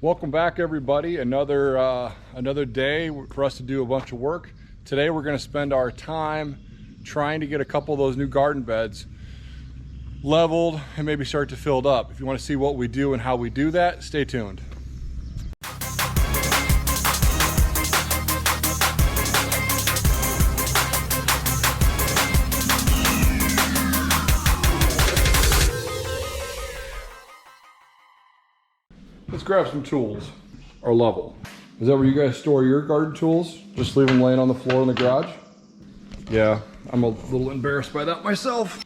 Welcome back, everybody. Another day for us to do a bunch of work. Today we're going to spend our time trying to get a couple of those new garden beds leveled and maybe start to fill up. If you want to see what we do and how we do that, stay tuned. Let's grab some tools, or level. Is that where you guys store your garden tools? Just leave them laying on the floor in the garage? Yeah, I'm a little embarrassed by that myself.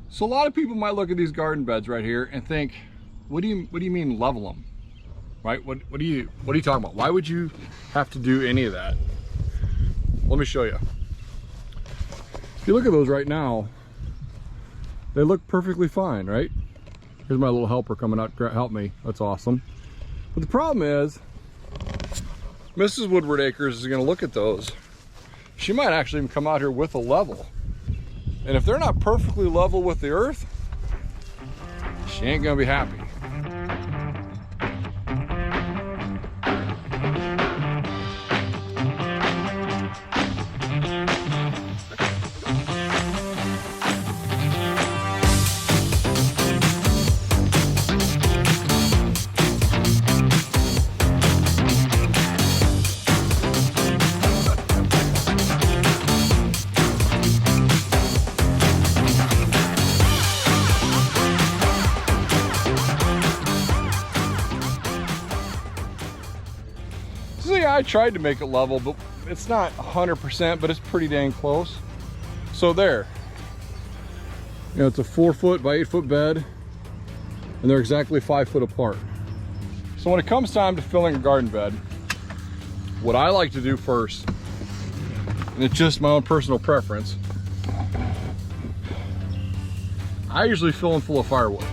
So a lot of people might look at these garden beds right here and think, what do you mean level them? Right? What are you talking about? Why would you have to do any of that? Let me show you. If you look at those right now, they look perfectly fine, right? Here's my little helper coming out to help me. That's awesome. But the problem is, Mrs. Woodward Acres is going to look at those. She might actually even come out here with a level. And if they're not perfectly level with the earth, she ain't going to be happy. I tried to make it level, but it's not 100%, but it's pretty dang close. So there, you know, it's a 4 foot by 8 foot bed, and they're exactly 5 foot apart. So when it comes time to filling a garden bed, what I like to do first, and it's just my own personal preference, I usually fill them full of firewood.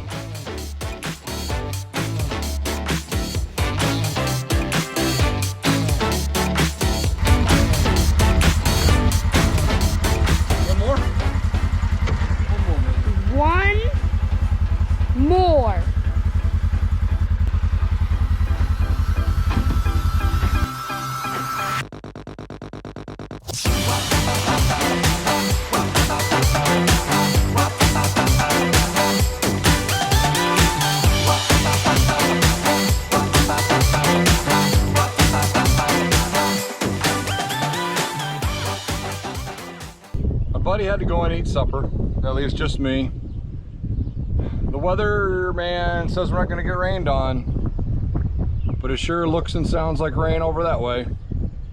More. My buddy had to go and eat supper. At least just me. The weatherman says we're not going to get rained on, but it sure looks and sounds like rain over that way.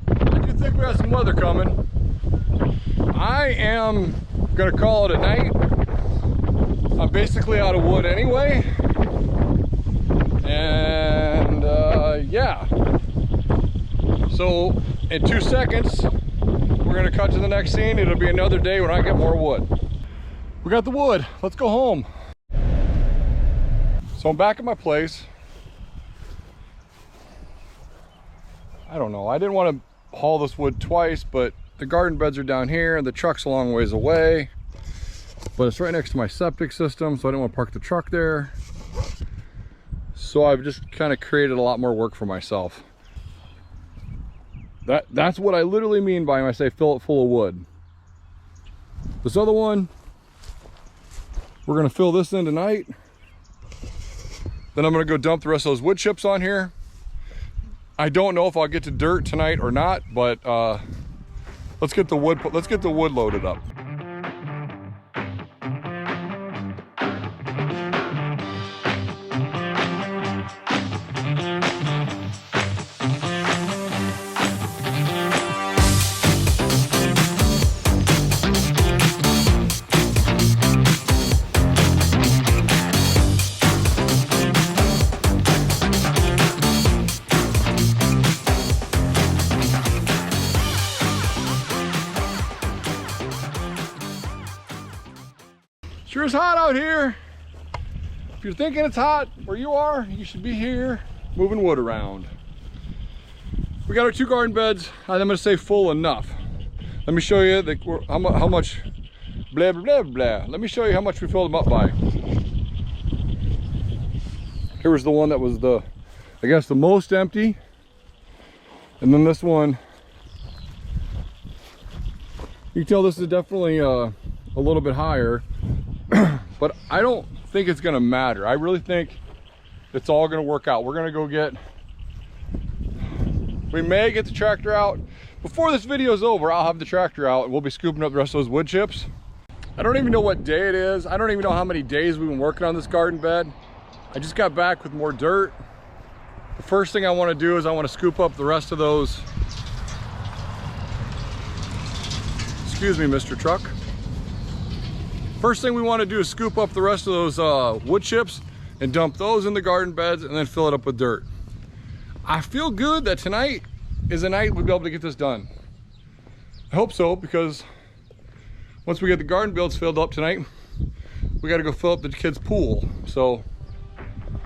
I do think we have some weather coming. I am going to call it a night. I'm basically out of wood anyway, and yeah. So in 2 seconds, we're going to cut to the next scene. It'll be another day when I get more wood. We got the wood. Let's go home. So I'm back at my place. I don't know, I didn't want to haul this wood twice, but the garden beds are down here and the truck's a long ways away. But it's right next to my septic system, so I didn't want to park the truck there. So I've just kind of created a lot more work for myself. That's what I literally mean by when I say fill it full of wood. This other one, we're going to fill this in tonight. Then I'm going to go dump the rest of those wood chips on here. I don't know if I'll get to dirt tonight or not, but let's get the wood loaded up. Sure is hot out here. If you're thinking it's hot where you are, you should be here moving wood around. We got our 2 garden beds. I'm going to say full enough. Let me show you how much blah, blah, blah. Let me show you how much we filled them up by. Here was the one that was the, I guess, the most empty. And then this one, you can tell this is definitely a little bit higher, but I don't think it's gonna matter. I really think it's all gonna work out. We're gonna go get, we may get the tractor out. Before this video is over, I'll have the tractor out and we'll be scooping up the rest of those wood chips. I don't even know what day it is. I don't even know how many days we've been working on this garden bed. I just got back with more dirt. The first thing I wanna do is I wanna scoop up the rest of those. Excuse me, Mr. Truck. First thing we wanna do is scoop up the rest of those wood chips and dump those in the garden beds and then fill it up with dirt. I feel good that tonight is a night we'll be able to get this done. I hope so, because once we get the garden beds filled up tonight, we gotta go fill up the kids' pool. So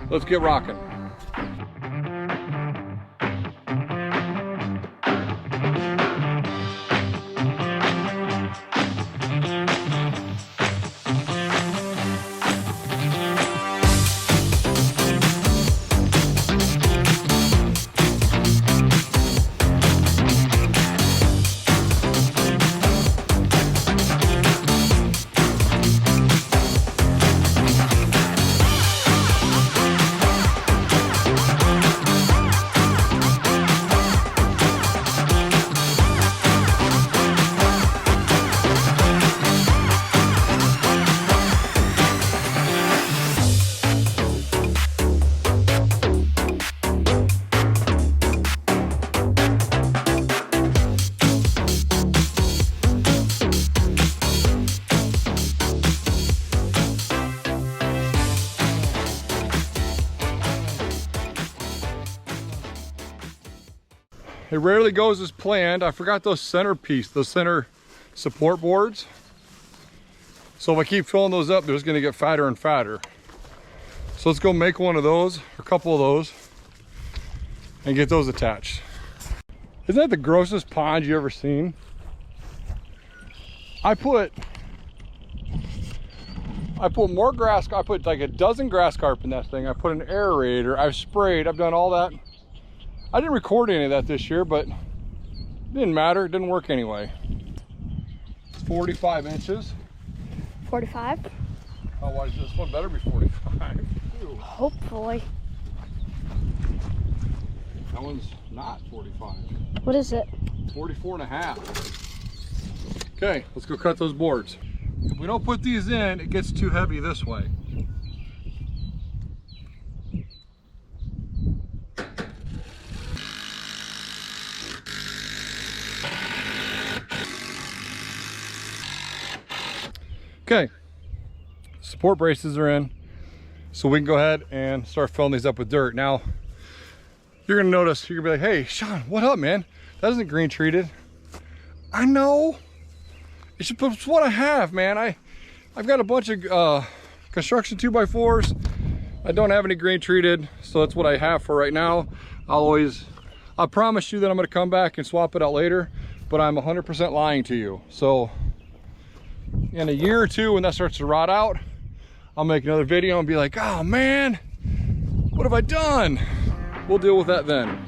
let's get rocking. It rarely goes as planned. I forgot those center support boards. So if I keep filling those up, they're just gonna get fatter and fatter. So let's go make one of those, a couple of those, and get those attached. Isn't that the grossest pond you ever seen? I put more grass, I put like a dozen grass carp in that thing. I put an aerator, I've sprayed, I've done all that. I didn't record any of that this year, but it didn't matter, it didn't work anyway. It's 45 inches. 45? Oh, why is this one better be 45? Ew. Hopefully. That one's not 45. What is it? 44 and a half. Okay, let's go cut those boards. If we don't put these in, it gets too heavy this way. Okay, support braces are in, so we can go ahead and start filling these up with dirt. Now, you're gonna notice, you're gonna be like, hey, Sean, what up, man? That isn't green treated. I know, it's what I have, man. I've got a bunch of construction 2x4s. I don't have any green treated, so that's what I have for right now. I promise you that I'm gonna come back and swap it out later, but I'm 100% lying to you. So in a year or two, when that starts to rot out, I'll make another video and be like, oh man, what have I done? We'll deal with that then.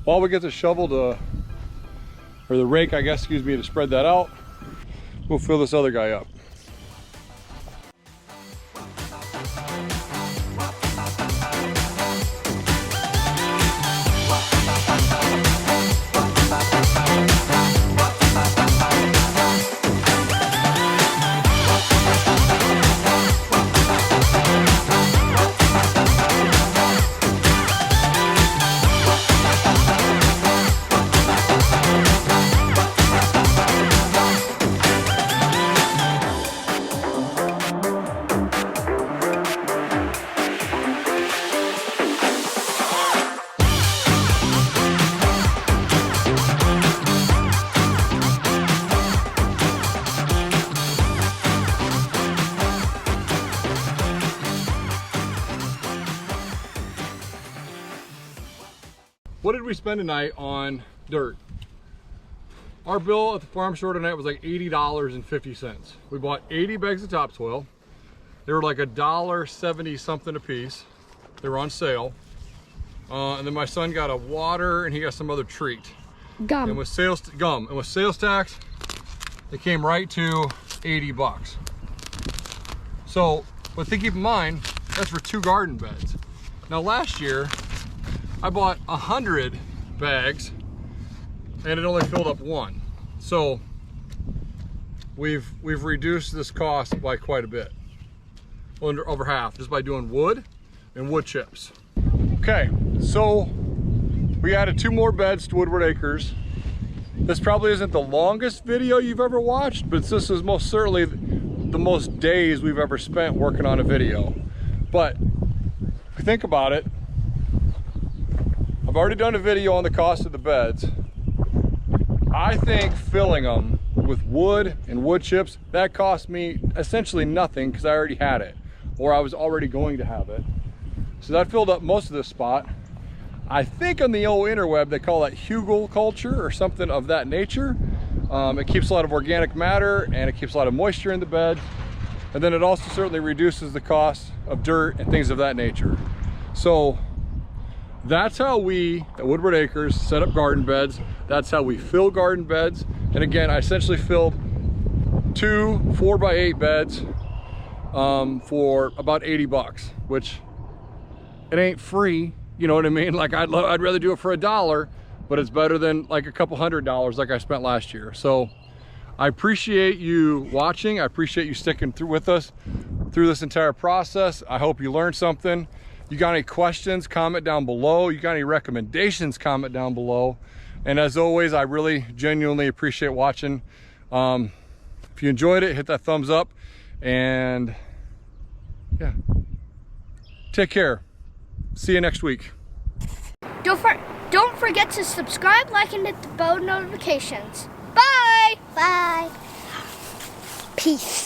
while we get the shovel to, or the rake, I guess, excuse me, to spread that out, we'll fill this other guy up. What did we spend tonight on dirt? Our bill at the farm store tonight was like $80.50. We bought 80 bags of topsoil. They were like $1.70 something a piece. They were on sale. And then my son got a water and he got some other treat. Gum. And with sales tax, it came right to 80 bucks. So, but keep in mind, that's for 2 garden beds. Now last year, I bought 100 bags and it only filled up 1. So we've reduced this cost by quite a bit, over half, just by doing wood and wood chips. Okay, so we added 2 more beds to Woodward Acres. This probably isn't the longest video you've ever watched, but this is most certainly the most days we've ever spent working on a video. But if you think about it, I've already done a video on the cost of the beds. I think filling them with wood and wood chips, that cost me essentially nothing because I already had it, or I was already going to have it. So that filled up most of this spot. I think on the old interweb they call that Hugelkultur or something of that nature. It keeps a lot of organic matter and it keeps a lot of moisture in the bed. And then it also certainly reduces the cost of dirt and things of that nature. So that's how we at Woodward Acres set up garden beds. That's how we fill garden beds. And again, I essentially filled 2 4x8 beds for about 80 bucks, which it ain't free, you know what I mean? Like I'd rather do it for $1, but it's better than like a couple $100 like I spent last year. So I appreciate you watching. I appreciate you sticking through with us through this entire process. I hope you learned something. You got any questions, comment down below. You got any recommendations, comment down below. And as always, I really genuinely appreciate watching. If you enjoyed it, hit that thumbs up and yeah, take care. See you next week. Don't forget to subscribe, like, and hit the bell notifications. Bye! Bye. Peace.